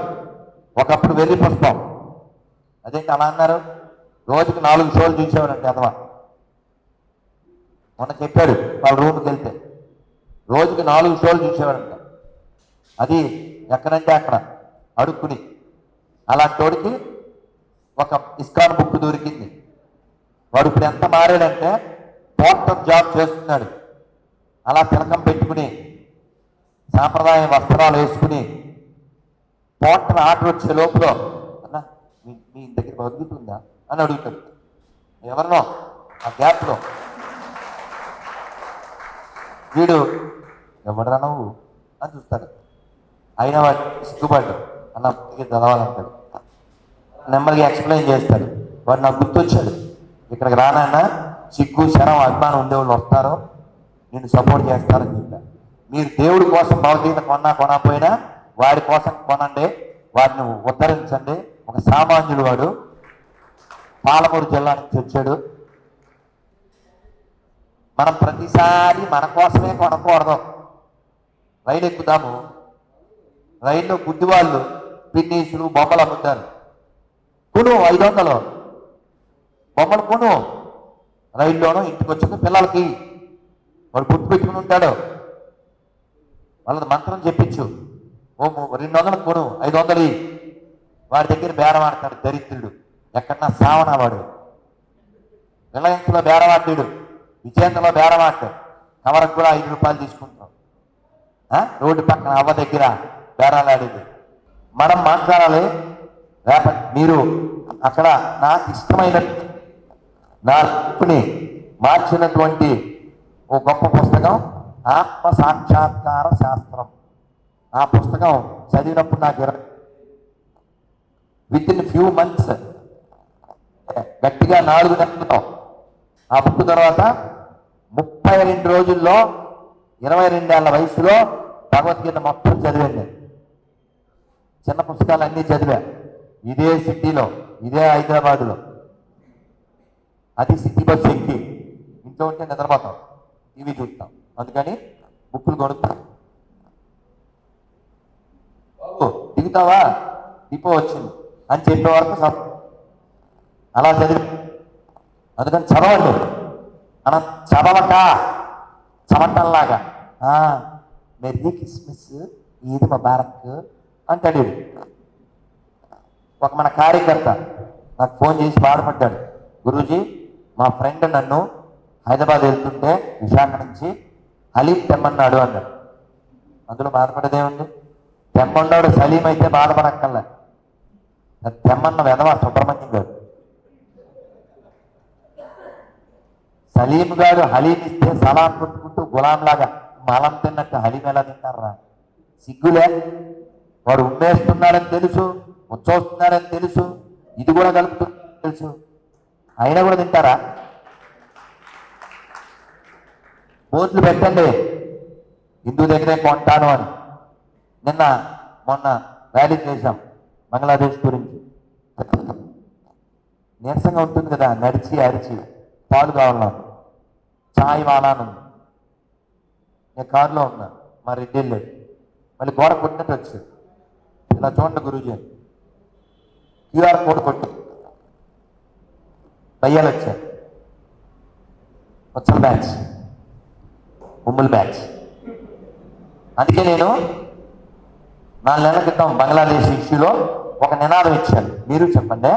Speaker 1: ఒకప్పుడు వెళ్ళి పుస్తకం అదేంటి అలా అన్నారు, రోజుకి 4 షోలు చూసేవాడంటే అథవా మొన్న చెప్పాడు వాళ్ళ రూమ్కి వెళ్తే రోజుకి 4 షోలు చూసేవాడంట. అది ఎక్కడంటే అక్కడ అడుక్కుని. అలాంటి వాడికి ఒక ఇస్కాన్ బుక్ దొరికింది. వాడు ఇప్పుడు ఎంత మారాడంటే పోర్టర్ జాబ్ చేస్తున్నాడు. అలా తిలకం పెట్టుకుని సాంప్రదాయ వస్త్రాలు వేసుకుని పోర్టర్ ఆర్డర్ వచ్చే లోపల అన్న మీ దగ్గర భగవద్గీత ఉందా అని అడుగుతాడు. ఎవరినో ఆ గ్యాప్లో వీడు ఎవడరా నువ్వు అని చూస్తాడు. అయినా వాడు సిగ్గుపడ్డాడు. అన్న చదవాలంటాడు. నెమ్మదిగా ఎక్స్ప్లెయిన్ చేస్తాడు. వాడు నాకు గుర్తొచ్చాడు, ఇక్కడికి రానన్నా సిగ్గు శరం అభిమానం ఉండేవాళ్ళు వస్తారో నేను సపోర్ట్ చేస్తారని చెప్పాను. మీరు దేవుడి కోసం భగవద్గీత కొనకపోయినా వాడి కోసం కొనండి, వాడిని ఉద్ధరించండి. ఒక సామాన్యుడు వాడు పాలమూరు జిల్లా నుంచి వచ్చాడు. మనం ప్రతిసారి మన కోసమే కొనకూడదు. రైలు ఎక్కుతాము, రైల్లో గుడ్డి వాళ్ళు పిన్నీసులు బొమ్మలు అమ్ముతారు. కొను 500 బొమ్మలు కొను. రైల్లోనూ ఇంటికి వచ్చాక పిల్లలకి వాడు గుర్తు పెట్టుకుని ఉంటాడు. వాళ్ళది మంత్రం చెప్పించు, ఓ 200 కొను 500 వాడి దగ్గర బేరం ఆడతాడు దరిద్రుడు. ఎక్కడన్నా సావనా వాడు. రిలయన్స్లో బేరం ఆడాడు, విజేంద్రలో బేరం ఆడతాడు. కవరకు కూడా 5 రూపాయలు తీసుకుంటాం. రోడ్డు పక్కన అవ్వ దగ్గర బేరాలు ఆడేది. మనం మాట్లాడాలి. రేపటి మీరు అక్కడ నాకు ఇష్టమైన నా లైఫ్ని మార్చినటువంటి ఓ గొప్ప పుస్తకం ఆత్మ సాక్షాత్కార శాస్త్రం. ఆ పుస్తకం చదివినప్పుడు నాకు విత్ ఇన్ ఫ్యూ మంత్స్ గట్టిగా 4 నెలల్లో ఆ బుక్ తర్వాత 32 రోజుల్లో 22 ఏళ్ల వయసులో భగవద్గీత మొత్తం చదివాను. చిన్న పుస్తకాలు అన్నీ చదివా. ఇదే సిటీలో, ఇదే హైదరాబాద్లో. అది సిటీ బస్ ఎక్కి ఇంట్లో ఉంటే నిద్రపోతాం, టీవీ చూస్తాం. అందుకని బుక్కులు కొనుక్తాం. దిగుతావా, డిపో వచ్చింది అని చెప్పే వరకు అలా చదివి అందుకని చదవండి. మనం చదవక చమటల్లాగా మెర్రీ క్రిస్మస్ ఈద్ ముబారక్ అంటాడు. ఒక మన కార్యకర్త నాకు ఫోన్ చేసి బాధపడ్డాడు, గురూజీ మా ఫ్రెండ్ నన్ను హైదరాబాద్ వెళ్తుంటే విశాఖ నుంచి హలీం తెమ్మన్నాడు అన్నాడు. అందులో బాధపడేదేముంది? తెమ్మన్నాడు సలీం అయితే బాధపడక్కర్లే, తెమ్మన్న వెధవ సుబ్రహ్మణ్యం గారు. సలీం గారు హలీం ఇస్తే సలాం కొట్టుకుంటూ గులాంలాగా మలం తిన్నట్టు హలీం ఎలా తింటారా? సిగ్గులే. వాడు ఉమ్మేస్తున్నాడని తెలుసు, ముచ్చొస్తున్నాడని తెలుసు, ఇది కూడా కలుపుతుందని తెలుసు, అయినా కూడా తింటారా? బోర్డులు పెట్టండి హిందూ దగ్గరే కొంటాను అని. మొన్న ర్యాలీ చేశాం బంగ్లాదేశ్ గురించి. నీరసంగా ఉంటుంది కదా, నడిచి అరిచి పాలు కావాలను, చాయ్ వాలాను. నేను కారులో ఉన్నా, మా రెడ్డి వెళ్ళాడు, మళ్ళీ గోడ కొట్టినట్టు వచ్చాడు. ఇలా చూడండి గురూజీ అని క్యూఆర్ కోడ్ కొట్టి భయ్యాలు వచ్చారు. వచ్చల బ్యాచ్, ఉమ్ముల బ్యాచ్. అందుకే నేను 4 నెలల క్రితం బంగ్లాదేశ్ ఇష్యూలో ఒక నినాదం ఇచ్చాను. మీరు చెప్పండి,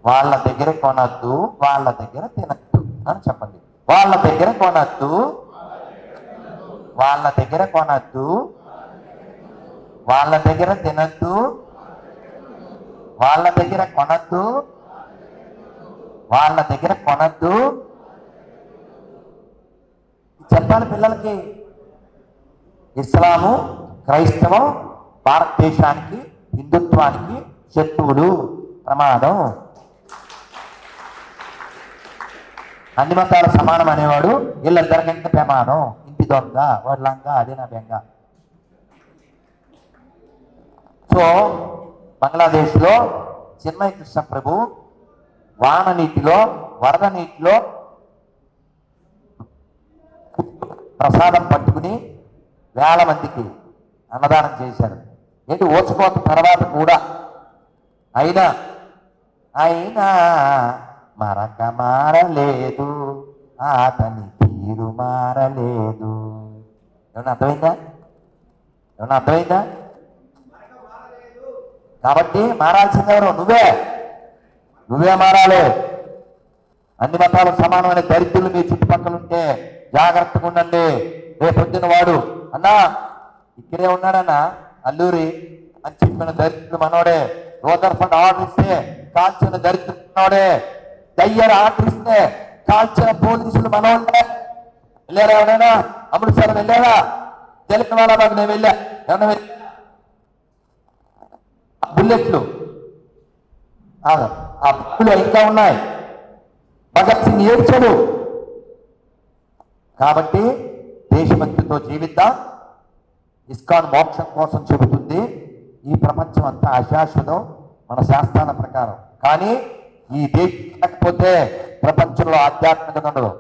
Speaker 1: వాళ్ళ దగ్గర కొనద్దు, వాళ్ళ దగ్గర తినద్దు అని చెప్పండి. వాళ్ళ దగ్గర కొనద్దు, వాళ్ళ దగ్గర కొనద్దు, వాళ్ళ దగ్గర తినద్దు, వాళ్ళ దగ్గర కొనద్దు, వాళ్ళ దగ్గర కొనద్దు చెప్పాలి పిల్లలకి. ఇస్లాము, క్రైస్తవం భారతదేశానికి, హిందుత్వానికి శత్రువులు, ప్రమాదం. అన్ని మతాల సమానం అనేవాడు వీళ్ళందరికంటే ప్రమాదం. ఇంటి దొంగ, వడ్లంగా, అదే నా బెంగ. సో బంగ్లాదేశ్లో చిన్మయ కృష్ణ ప్రభు వాన నీటిలో, వరద నీటిలో ప్రసాదం పట్టుకుని వేల మందికి అన్నదానం చేశారు. ఏంటి ఓచుకోత తర్వాత కూడా. అయినా మరక మారలేదు, అతని తీరు మారలేదు. ఏమన్నా అర్థమైందా? కాబట్టి మారాల్సింది ఎవరు? నువ్వే మారాలి. అన్ని మతాలు సమానమైన దరిద్రులు మీ చుట్టుపక్కల ఉంటే జాగ్రత్తగా ఉండండి. రేపొద్దున వాడు అన్నా ఇక్కడే ఉన్నాడన్నా అల్లూరి అని చెప్పిన దరిద్రుడు మనోడే. రోదర్ ఫండ్ ఆర్డర్ ఇస్తే కాల్చిన దరిద్రుడు మనోడే. దయ్యర్ ఆర్డర్ ఇస్తే కాల్చిన పోలీసులు మనోడే. వెళ్ళారా ఎవరైనా? అమృత్సర్ వెళ్ళారా? జలియన్వాలాబాగ్ నేను వెళ్ళా. ఏమన్నా బుల్లెట్లు ఆ బుల్లెట్లు ఇంకా ఉన్నాయి. భగత్ సింగ్ ఏడ్చాడు. కాబట్టి దేశభక్తితో జీవిద్దాం. ఇస్కాన్ మోక్షం కోసం చెబుతుంది. ఈ ప్రపంచం అంతా అశాశ్వతం మన శాస్త్రాల ప్రకారం. కానీ ఈ దేశం లేకపోతే ప్రపంచంలో ఆధ్యాత్మికత ఉండదు.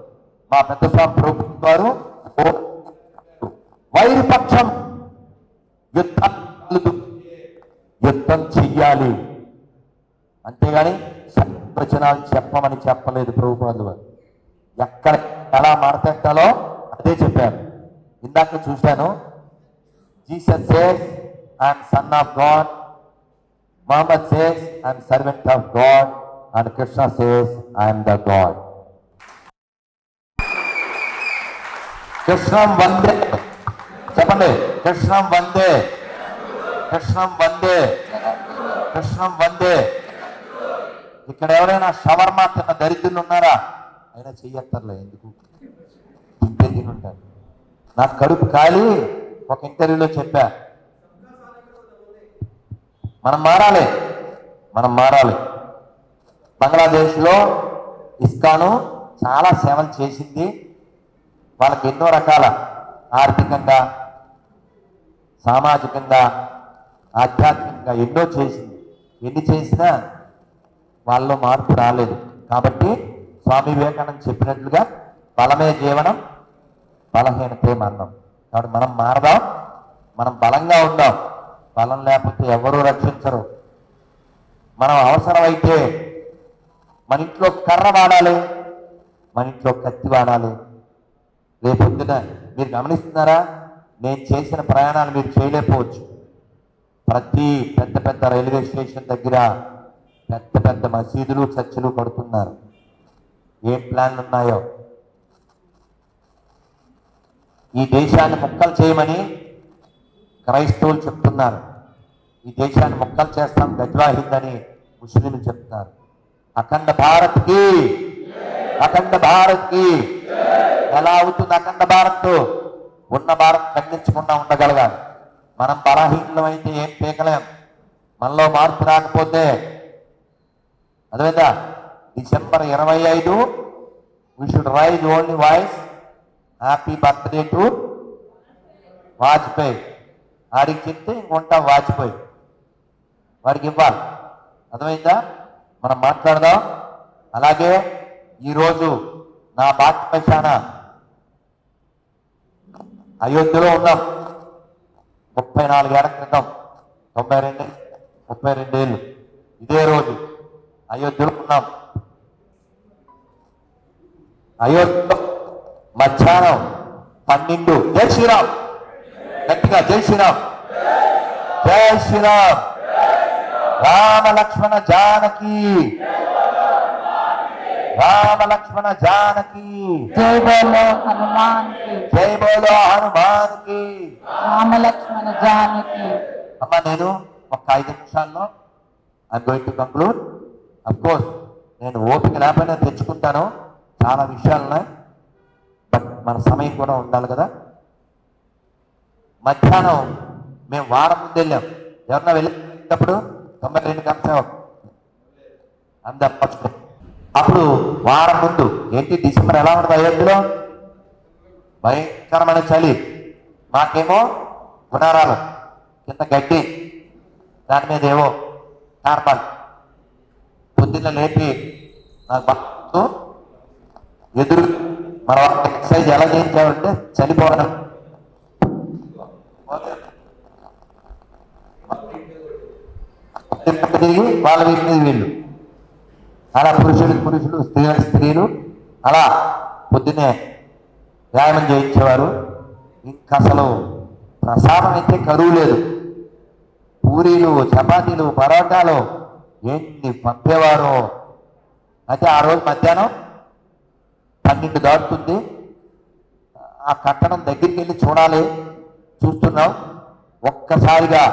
Speaker 1: మా పెద్ద స్వామి ప్రభుత్వం వారు వైరుపక్షం యుద్ధం చెయ్యాలి, అంతేగాని వచనాలు చెప్పమని చెప్పలేదు ప్రభుపాదులు వారు. ఎక్కడ ఎలా మాట్లాడాలో అదే చెప్పారు. ఇందాక చూశాను, Jesus says I am son of God, Muhammad says I am servant of God, and Krishna says I am the God. కృష్ణం వందే చెప్పండి. కృష్ణం వందే, కృష్ణం వందే, కృష్ణం వందే. ఇక్కడ ఎవరైనా షవర్మా తిన్న దరిద్రులు ఉన్నారా? అయినా చెయ్యక్కర్లే, ఎందుకు ఇంతే తినుంటారు. నాకు కడుపు ఖాళీ. ఒక ఇంటర్వ్యూలో చెప్పా, మనం మారాలి. బంగ్లాదేశ్లో ఇస్కాను చాలా సేవలు చేసింది. వాళ్ళకి ఎన్నో రకాల ఆర్థికంగా, సామాజికంగా, ఆధ్యాత్మికంగా ఎన్నో చేసింది. ఎన్ని చేసినా వాళ్ళలో మార్పు రాలేదు. కాబట్టి స్వామి వివేకానంద చెప్పినట్లుగా బలమే జీవనం, బలహీనతే మరణం. కాబట్టి మనం మారదాం, మనం బలంగా ఉందాం. బలం లేకపోతే ఎవరూ రక్షించరు. మనం అవసరమైతే మన ఇంట్లో కర్ర వాడాలి, మన ఇంట్లో కత్తి వాడాలి. రేపొద్దున మీరు గమనిస్తున్నారా, నేను చేసిన ప్రయాణాలు మీరు చేయలేకపోవచ్చు. ప్రతి పెద్ద పెద్ద రైల్వే స్టేషన్ దగ్గర పెద్ద పెద్ద మసీదులు చర్చిలు కడుతున్నారు. ఏం ప్లాన్లు ఉన్నాయో. ఈ దేశాన్ని ముక్కలు చేయమని క్రైస్తవులు చెప్తున్నారు. ఈ దేశాన్ని ముక్కలు చేస్తాం గజ్వాహిందని ముస్లింలు చెప్తున్నారు. అఖండ భారత్కి, అఖండ భారత్కి. ఎలా అవుతుంది అఖండ భారత్? ఉన్న భారత్ ఖండించకుండా ఉండగలగాలి. మనం బలహీనం అయితే ఏం పీకలేం. మనలో మార్పు రాకపోతే అదేవిధంగా December 25 we should raise only voice happy birthday to Vajpayee. ఆడికి చెప్తే ఇంకొంటా వాజ్పేయి, వాడికి ఇవ్వాలి. అర్థమైందా? మనం మాట్లాడదాం. అలాగే ఈరోజు నా బాధ్యత అయోధ్యలో ఉన్నాం. 34 ఏళ్ల క్రితం, 32 ఏళ్ళు ఇదే రోజు అయోధ్యలో ఉన్నాం. అయోధ్యలో మధ్యాహ్నం 12. జై శ్రీరామ్, గట్టిగా జై శ్రీరామ్, జై శ్రీరామ్. రామ లక్ష్మణ జానకి, రామ లక్ష్మణ జానకి.
Speaker 2: జై బోలో హనుమాన్ కి,
Speaker 1: జై బోలో హనుమాన్ కి.
Speaker 2: రామ లక్ష్మణ జానకి.
Speaker 1: అమ్మ నేను ఒక 5 నిమిషాల్లో I going to conclude. Of course నేను ఓపిక లేకపోయినా తెచ్చుకుంటాను, చాలా విషయాలున్నాయి. బట్ మన సమయం కూడా ఉండాలి కదా. మధ్యాహ్నం మేము వారం ముందు వెళ్ళాం. ఎవరన్నా వెళ్ళేటప్పుడు 92 గంటలు అందరు. అప్పుడు వారం ముందు ఏంటి డిసెంబర్ ఎలా ఉంటుంది అయోధ్యలో? భయంకరమైన చలి. మాకేమో గుణారాలు కింద గడ్డి, దాని మీద ఏవో నార్మల్. పొద్దున్న లేపి నాకు ఎదురు మన ఎక్సర్సైజ్ ఎలా చేయించామంటే చనిపోవడం. తిరిగి వాళ్ళ వీటి మీద వీళ్ళు, అలా పురుషులు స్త్రీలు అలా పొద్దున్నే వ్యాయామం చేయించేవారు. ఇంకా అసలు ప్రసాదం అయితే కరువు లేదు. పూరీలు, చపాతీలు, పరోటాలు ఎన్ని పంపేవారు. అయితే ఆ రోజు మధ్యాహ్నం 12 దాటుతుంది. ఆ కట్టడం దగ్గరికి వెళ్ళి చూడాలి. చూస్తున్నాం. ఒక్కసారిగా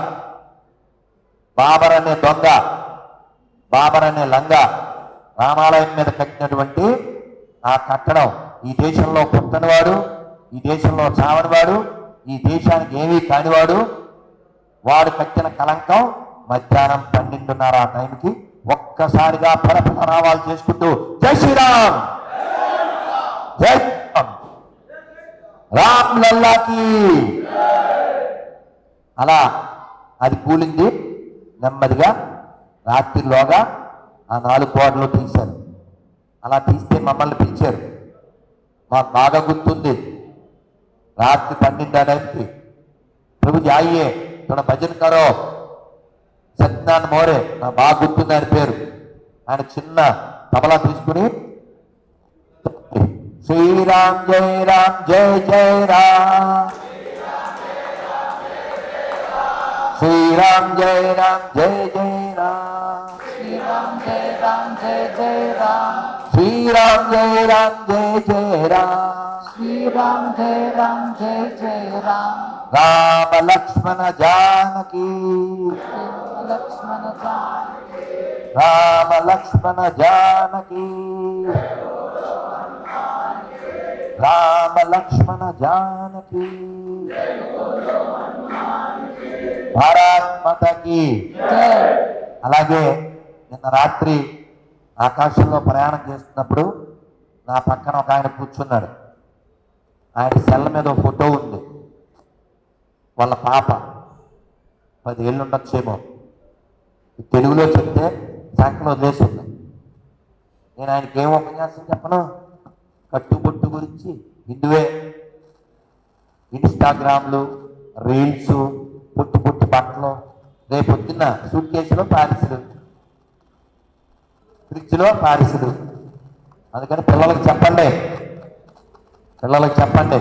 Speaker 1: బాబర్ అనే దొంగ, బాబర్ అనే లంగా రామాలయం మీద కట్టినటువంటి ఆ కట్టడం, ఈ దేశంలో పుట్టనివాడు, ఈ దేశంలో చావనివాడు, ఈ దేశానికి ఏమీ కానివాడు, వాడు కట్టిన కలంకం మధ్యాహ్నం 12:30 ఆ టైంకి ఒక్కసారిగా పరపర రావాలు చేసుకుంటూ జై శ్రీరామ్, జై రామ్ లల్లాకి. అలా అది కూలింది. నెమ్మదిగా రాత్రిలోగా ఆ 4 గోడలు తీశారు. అలా తీస్తే మమ్మల్ని పిలిచారు. మాకు బాగా గుర్తుంది. రాత్రి 12 టైంకి ప్రభు జాయియే తన భజన కరో సత్యనారాయణ మోరే, నాకు బాగా గుర్తుంది ఆయన పేరు. ఆయన చిన్న తబలా తీసుకుని శ్రీరామ్ జయ రామ్ జయ జయ రామ్, శ్రీరామ్ జయ రామ్ జయ జయ రామ్,
Speaker 2: శ్రీరామ్ జయ రామ్ జయ జయ రామ్,
Speaker 1: శ్రీరామ్ జయ రామ్ జయ జయ రామ్,
Speaker 2: శ్రీరామ్ జయ రామ్ జయ జయ రామ్.
Speaker 1: రామ లక్ష్మణ జానకి,
Speaker 2: లక్ష్మణ జానకి,
Speaker 1: రామ లక్ష్మణ జానకి, రామ లక్ష్మణ జానకి. భారత్ మాతాకి.
Speaker 2: జై.
Speaker 1: అలాగే నిన్న రాత్రి ఆకాశంలో ప్రయాణం చేస్తున్నప్పుడు నా పక్కన ఒక ఆయన కూర్చున్నాడు. ఆయన సెల్ల మీద ఒక ఫోటో ఉంది. వాళ్ళ పాప 10 ఏళ్ళు ఉండొచ్చేమో. తెలుగులో చెప్తే సంఖ్యలో వదిలేసింది. నేను ఆయనకి ఏం ఉపన్యాసం చెప్పను, కట్టుబొట్టు గురించి. హిందువే, ఇన్స్టాగ్రామ్లు, రీల్స్, పుట్టి పుట్టి బట్టలు, రేపు పొద్దున్న సూట్ కేసులో ప్యారిస్లు. ఫ్రిడ్జ్లో పారిసుడు. అందుకని పిల్లలకు చెప్పండి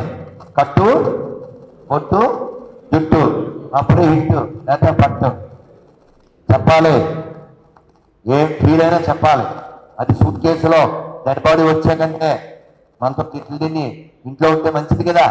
Speaker 1: కట్టు పొట్టు జుట్టు అప్పుడు ఇట్టు లేకపోతే పట్టు చెప్పాలి. ఏం ఫీల్ అయినా చెప్పాలి. అది సూట్ కేసులో డెడ్ బాడీ వచ్చాకంటే మనతో తిట్లు తిని ఇంట్లో ఉంటే మంచిది కదా.